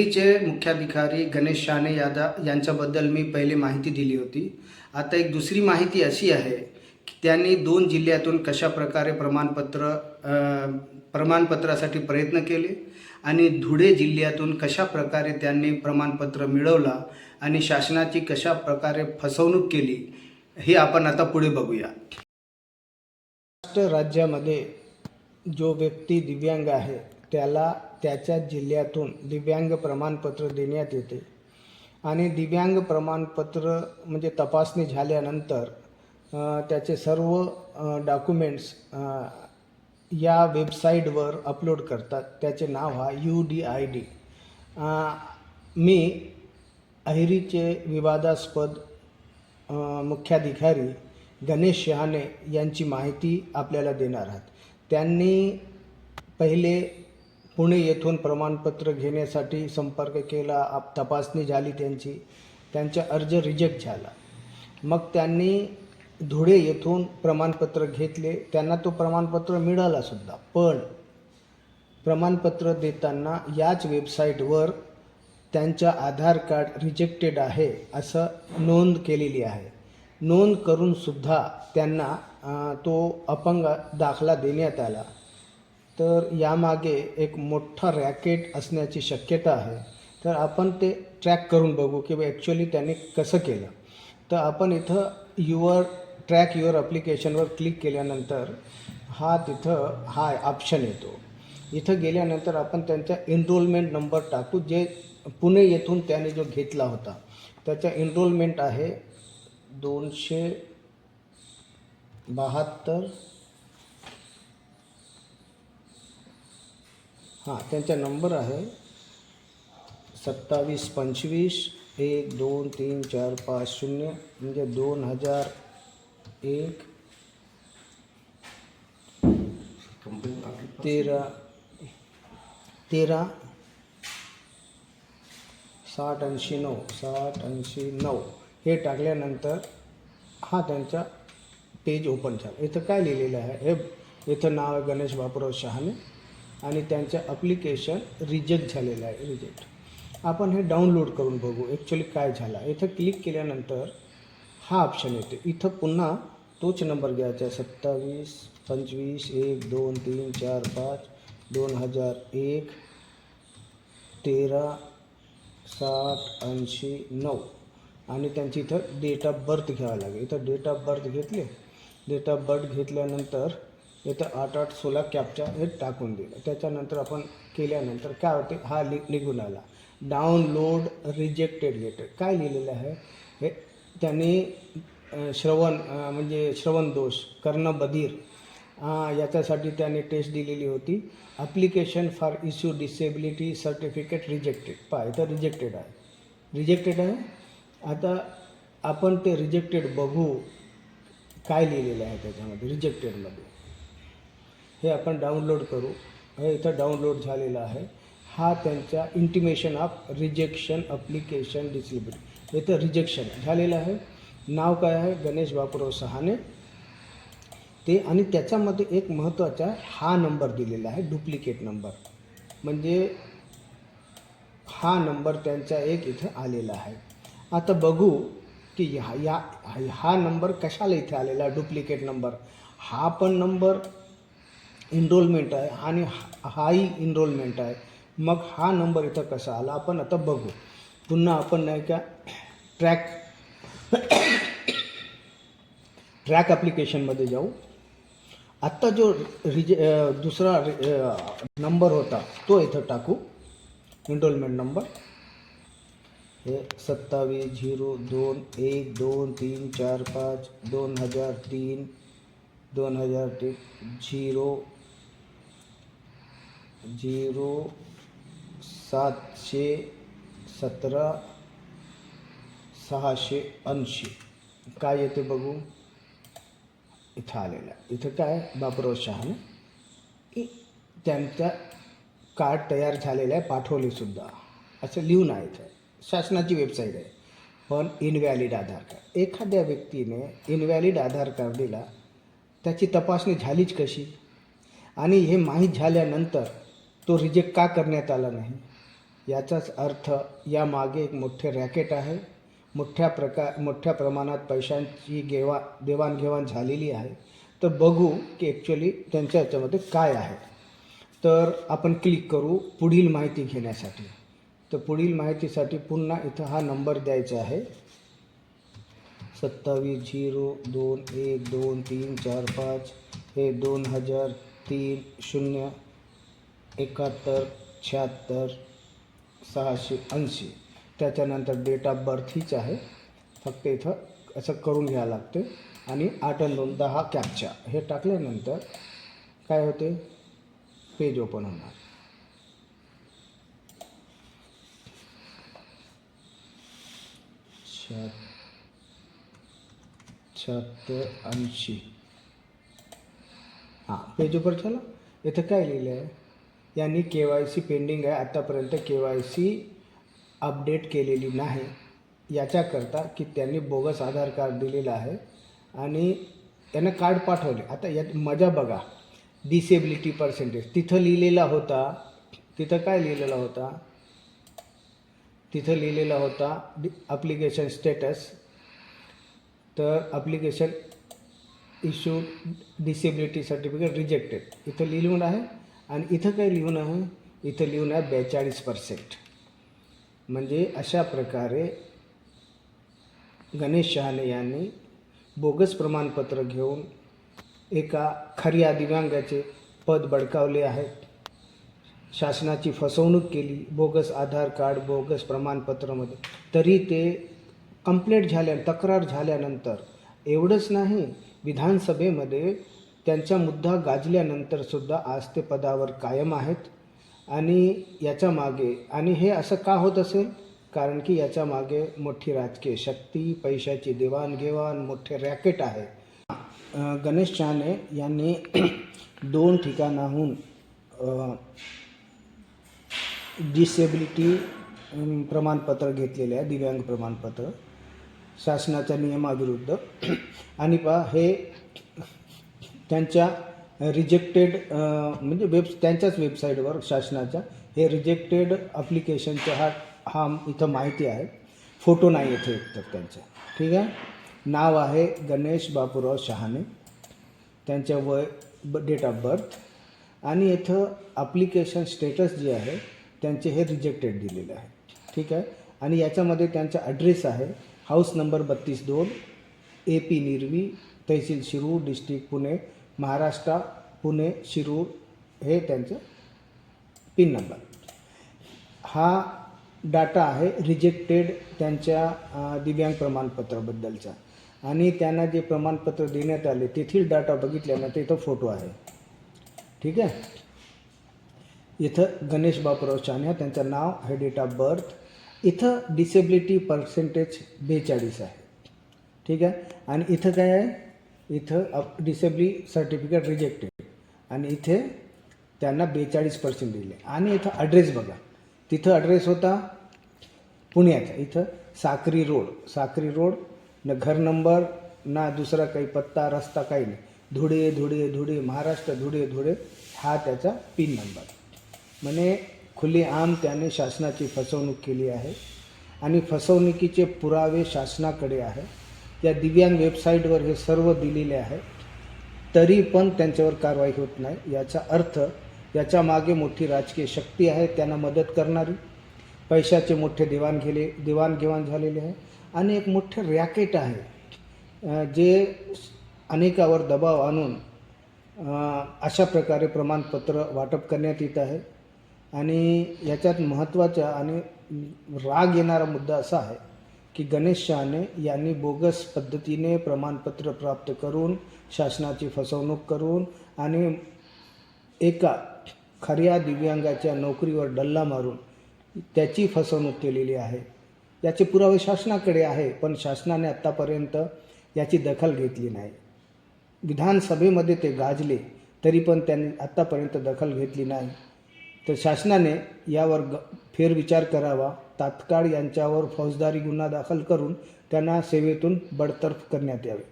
चे मुख्याधिकारी गणेश शाने यांच्याबद्दल मी पहिले माहिती दिली होती. आता एक दुसरी माहिती अशी आहे की त्यांनी 2 जिल्ह्यातून कशा प्रकारे प्रमाणपत्रासाठी प्रयत्न केले आणि धुळे जिल्ह्यातून कशा प्रकारे त्यांनी प्रमाणपत्र मिळवला आणि शासनाची कशा प्रकारे फसवणूक केली हे आपण आता पुढे बघूया. महाराष्ट्र राज्यामध्ये जो व्यक्ती दिव्यांग आहे त्याला त्याच्या जिल्ह्यातून दिव्यांग प्रमाणपत्र देण्यात येते आणि दिव्यांग प्रमाणपत्र म्हणजे तपासणी झाल्यानंतर त्याचे सर्व डॉक्युमेंट्स या वेबसाईटवर अपलोड करतात. त्याचे नाव हा UDID. मी अहेरीचे विवादास्पद मुख्याधिकारी गणेश शहाणे यांची माहिती आपल्याला देणार आहात. त्यांनी पहिले पुणे येथून प्रमाणपत्र घेण्यासाठी संपर्क केला. तपासणी झाली त्यांचा अर्ज रिजेक्ट झाला. मग त्यांनी धुळे येथून प्रमाणपत्र घेतले. त्यांना तो प्रमाणपत्र मिळालासुद्धा, पण प्रमाणपत्र देताना याच वेबसाईटवर त्यांचा आधार कार्ड रिजेक्टेड आहे असं नोंद केलेली आहे. नोंद करूनसुद्धा त्यांना तो अपंग दाखला देण्यात आला. तर यामागे एक मोठा रॅकेट असण्याची शक्यता आहे. तर आपण ते ट्रॅक करून बघू की ॲक्च्युअली त्यांनी कसं केलं. तर आपण इथं ट्रॅक युअर ॲप्लिकेशनवर क्लिक केल्यानंतर तिथं हा ऑप्शन येतो. इथं गेल्यानंतर आपण त्यांचा एनरोलमेंट नंबर टाकू, जे पुणे येथून त्याने जो घेतला होता त्याचा एनरोलमेंट आहे 272. त्यांचा नंबर आहे 2725123450 म्हणजे 2001 13 6089 हे टाकल्यानंतर त्यांचा पेज ओपन झाला. इथं काय लिहिलेलं आहे, इथं नाव आहे गणेश बापूराव शहाणे आणि त्यांचं ॲप्लिकेशन रिजेक्ट झालेलं आहे. रिजेक्ट आपण हे डाउनलोड करून बघू ॲक्च्युअली काय झालं. इथं क्लिक केल्यानंतर ऑप्शन येते. इथं पुन्हा तोच नंबर घ्यायचा 2725123450 2001 13 6089 आणि त्यांची इथं डेट ऑफ बर्थ घ्यावं लागेल. इथं डेट ऑफ बर्थ घेतले. डेट ऑफ बर्थ घेतल्यानंतर इथं 8816 कॅप्चा हे टाकून दिलं. त्याच्यानंतर आपण केल्यानंतर काय होते, निघून आला डाउनलोड रिजेक्टेड लेटर. काय लिहिलेलं आहे हे, त्यांनी श्रवण दोष, कर्णबधीर याच्यासाठी त्यांनी टेस्ट दिलेली होती. Application for issue disability certificate rejected. इथं रिजेक्टेड आहे. आता आपण ते रिजेक्टेड बघू काय लिहिलेलं आहे त्याच्यामध्ये. रिजेक्टेडमध्ये हे आपण डाउनलोड करू. हे इथं डाउनलोड झालेलं आहे. त्यांचा intimation of rejection application disability. इथं रिजेक्शन झालेलं आहे. नाव काय आहे, गणेश बापूराव शहाणे ते. आणि त्याच्यामध्ये एक महत्त्वाचा नंबर दिलेला आहे, डुप्लिकेट नंबर. म्हणजे नंबर त्यांचा एक इथं आलेला आहे. आता बघू की हा नंबर कशाला इथे आलेला आहे, डुप्लिकेट नंबर. पण नंबर एनरोलमेंट आहे आणि हाही एनरोलमेंट आहे. मग नंबर इथं कसा आला आपण आता बघू. पुन्हा आपण नाही का ट्रॅक ॲप्लिकेशनमध्ये जाऊ. आत्ता जो दुसरा नंबर होता तो इथं टाकू. एनरोलमेंट नंबर हे 2702123450 2003 0717 680. काय येते बघू. इथं आलेलं आहे. इथं काय, बापूराव शहाणे. त्यांचा कार्ड तयार झालेलं आहे, पाठवलेसुद्धा असं लिहून आहे. इथं शासनाची वेबसाईट आहे. पण इनव्हॅलिड आधार कार्ड. एखाद्या व्यक्तीने इनव्हॅलिड आधार कार्ड दिला, त्याची तपासणी झालीच कशी. आणि हे माहीत झाल्यानंतर तो रिजेक्ट का करण्यात आला नाही. याचाच अर्थ यामागे एक मोठे रॅकेट आहे. मोठ्या प्रमाणात पैशांची देवाणघेवाण झालेली आहे. तर बघू की ॲक्च्युली त्यांच्या याच्यामध्ये काय आहे. तर आपण क्लिक करू पुढील माहिती घेण्यासाठी. तर पुढील माहितीसाठी पुन्हा इथं हा नंबर द्यायचा आहे 27021234 हे 2003 0717680. त्याच्यानंतर डेट ऑफ बर्थ हीच आहे, फक्त इथं असं करून घ्यावं लागते. आणि 8 आणि 2 10 कॅप्चा हे टाकल्यानंतर काय होते, पेज ओपन होणार. शहात्तर 80 हां, पेज ऊपर चला. इथं काय लिहिलं आहे, यांनी KYC पेंडिंग आहे, आत्तापर्यंत KYC अपडेट केलेली नाही. याच्याकरता की त्यांनी बोगस आधार कार्ड दिलेलं आहे आणि त्यांना कार्ड पाठवले. आता यात मजा बघा, डिसेबिलिटी पर्सेंटेज तिथं लिहिलेला होता. तिथं काय लिहिलेला होता, तिथं लिहिलेला होता ॲप्लिकेशन स्टेटस. तर application issue disability certificate rejected इथं लिहून आहे. आणि इथं काय लिहून आहे, इथं लिहून आहे 42%. म्हणजे अशा प्रकारे गणेश शहाणे यांनी बोगस प्रमाणपत्र घेऊन एका खऱ्या दिव्यांगाचे पद बळकावले आहेत. शासनाची फसवणूक केली बोगस आधार कार्ड, बोगस प्रमाणपत्रामध्ये. तरी ते कंप्लेंट तक्रार झाल्यानंतर एवढंच नाही, विधानसभेमध्ये त्यांचा मुद्दा गाजल्यानंतरसुद्धा आज ते पदावर कायम आहेत. आणि याच्या मागे, आणि हे असं का होत असेल, कारण की याच्या मागे मोठी राजकीय शक्ती, पैशाची देवाणघेवाण, मोठे रॅकेट आहे. गणेश शहाणे यांनी 2 ठिकाणाहून डिसेबिलिटी प्रमाणपत्र घेतलेले आहे, दिव्यांग प्रमाणपत्र शासनाच्या नियमाविरुद्ध. आणि हे त्यांच्या रिजेक्टेड म्हणजे त्यांच्याच वेबसाईटवर शासनाच्या हे रिजेक्टेड ॲप्लिकेशनच्या हा इथं माहिती आहे. फोटो नाही येथे तर त्यांचं, ठीक आहे. नाव आहे गणेश बापूराव शहाणे, त्यांच्या वय, डेट ऑफ बर्थ. आणि इथं ॲप्लिकेशन स्टेटस जे आहे त्यांचे हे रिजेक्टेड दिलेलं आहे, ठीक आहे. आणि याच्यामध्ये त्यांचा ॲड्रेस आहे हाऊस नंबर 32-2 AP निरवी, तहसील शिरूर, डिस्ट्रिक्ट पुणे, महाराष्ट्र, पुणे शिरूर. हे त्यांचं पिन नंबर. हा डाटा आहे रिजेक्टेड त्यांच्या दिव्यांग प्रमाणपत्राबद्दलचा. आणि त्यांना जे प्रमाणपत्र देण्यात आले तेथील डाटा बघितल्यानंतर इथं फोटो आहे, ठीक आहे. इथं गणेश बापूराव शहाणे त्यांचं नाव आहे, डेट ऑफ बर्थ. इथं डिसेबिलिटी पर्सेंटेज 42 आहे, ठीक आहे. आणि इथं काय आहे, इथं डिसेबिलिटी सर्टिफिकेट रिजेक्टेड. आणि इथे त्यांना 42% दिले. आणि इथं ॲड्रेस बघा, तिथं ॲड्रेस होता पुण्याचा, इथं साक्री रोड, न घर नंबर ना दुसरा काही पत्ता रस्ता काही नाही. धुळे महाराष्ट्र, धुळे हा त्याचा पिन नंबर. म्हणजे खुलेआम त्याने शासनाची फसवणूक केली आहे. आणि फसवणुकीचे पुरावे शासनाकडे आहे. या दिव्यांग वेबसाईटवर हे सर्व दिलेले आहे, तरी पण त्यांच्यावर कारवाई होत नाही. याचा अर्थ याच्या मागे मोठी राजकीय शक्ती आहे त्यांना मदत करणारी. पैशाचे मोठे देवाणघेवाण झालेले आहे. आणि एक मोठे रॅकेट आहे जे अनेकावर दबाव आणून अशा प्रकारे प्रमाणपत्र वाटप करण्यात येत आहे. आणि याच्यात महत्त्वाचा आणि राग येणारा मुद्दा असा आहे की गणेश शहाणे यांनी बोगस पद्धतीने प्रमाणपत्र प्राप्त करून शासनाची फसवणूक करून आणि एका खऱ्या दिव्यांगाच्या नोकरीवर डल्ला मारून त्याची फसवणूक केलेली आहे. याचे पुरावे शासनाकडे आहे, पण शासनाने आत्तापर्यंत याची दखल घेतली नाही. विधानसभेमध्ये ते गाजले, तरी पण त्यांनी आत्तापर्यंत दखल घेतली नाही. तर शासनाने यावर फेरविचार करावा. तात्काळ यांच्यावर फौजदारी गुन्हा दाखल करून त्यांना सेवेतून बडतर्फ करण्यात यावे.